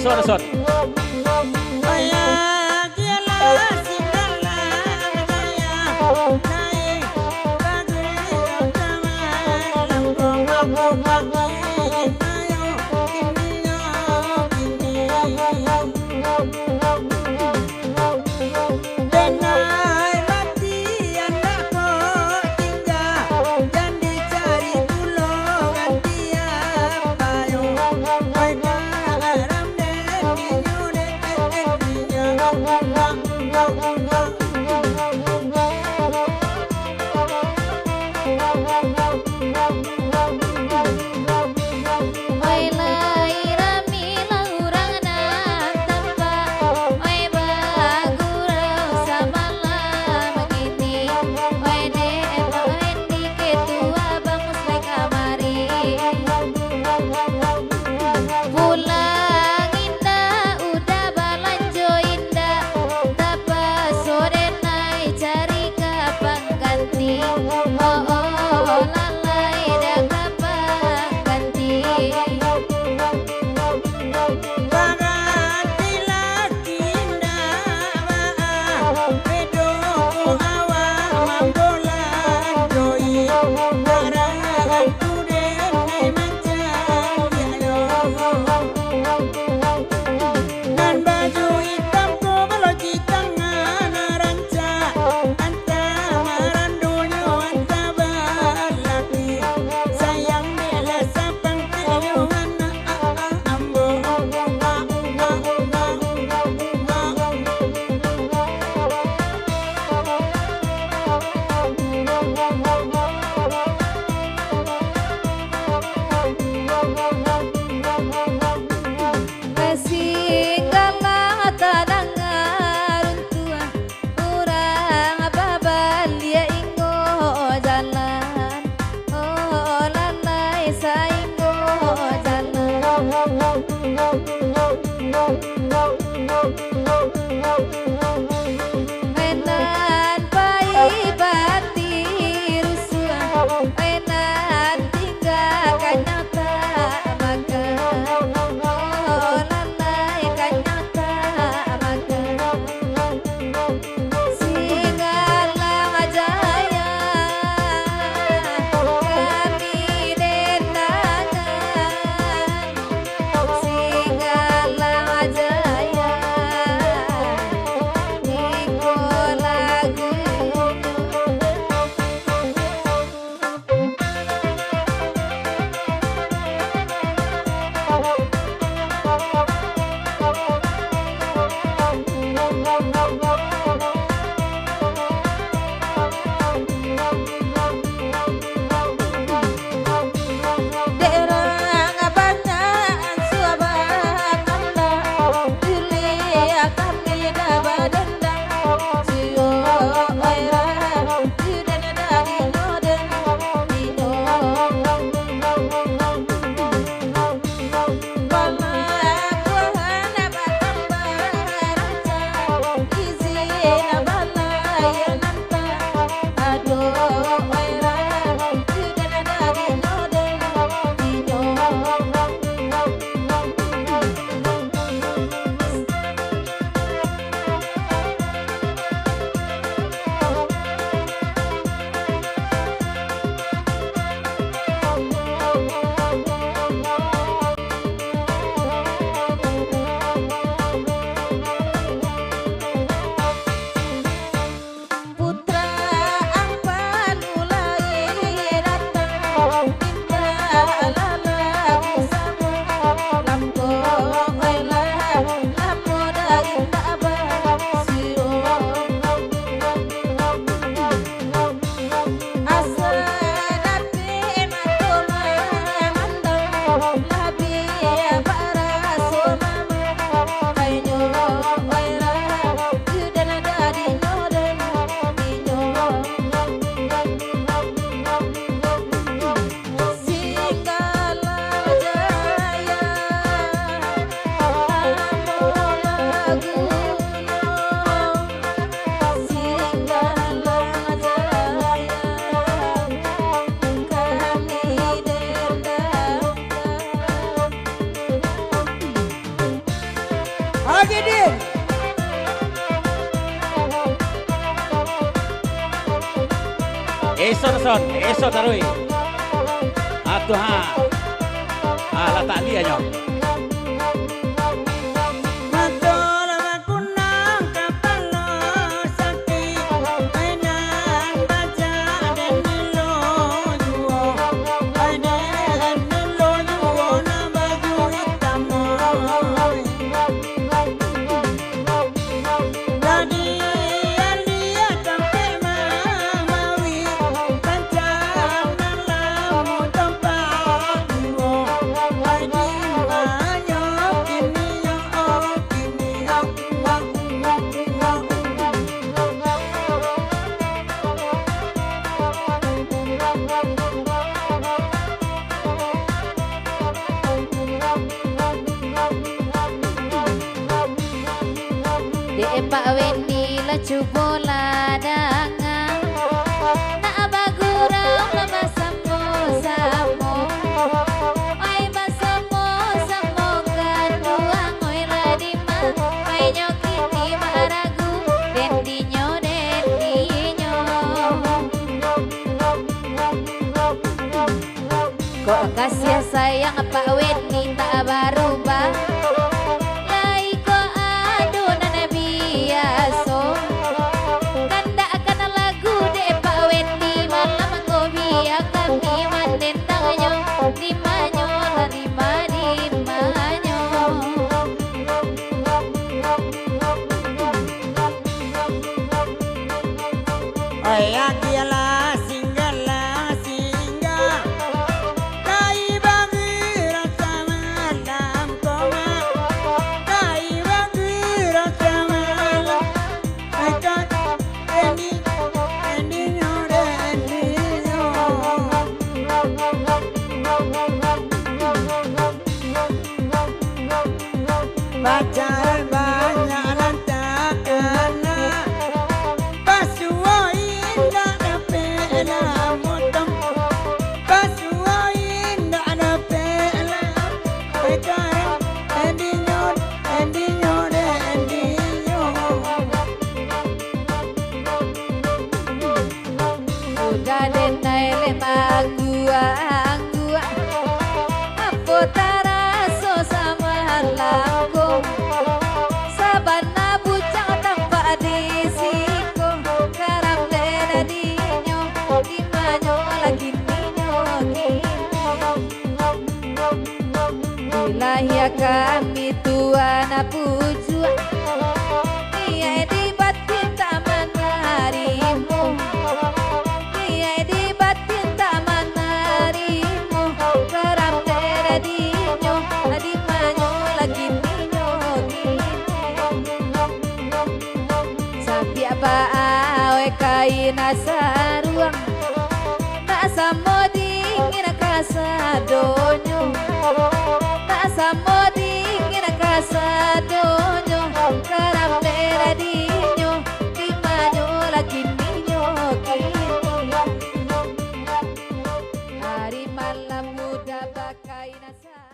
son. lagi Din. Eso tarui. Atuh ha. Lata lia nyong. Pak Wendy lecu bola dangan nak bagurau lama samo ai basamo samo kadua ngoi radima ai nyokiti maragu dendinyo kok kasih sayang Pak Wendy tak berubah. Pacaran banyak lantakan pasuain tak dapat lah motong pasuain tak dapat lah pacaran endinyo udah denai lemah gua apa taraso sama laku sabana bucang tanpa disiko karam lena dinyo dimanyo lagi ninyo Ilahi kami Tuhan puju Ia di batin tak menarimu Ia di batin tak menarimu karam lena dinyo dimanyo lagi ninyo sapi apa awe kain asaruang tak samo dingin kasadonyo tak samo dingin kasadonyo karam lera dinyo dimanyo lagi ninyo hari malam muda pakai nasa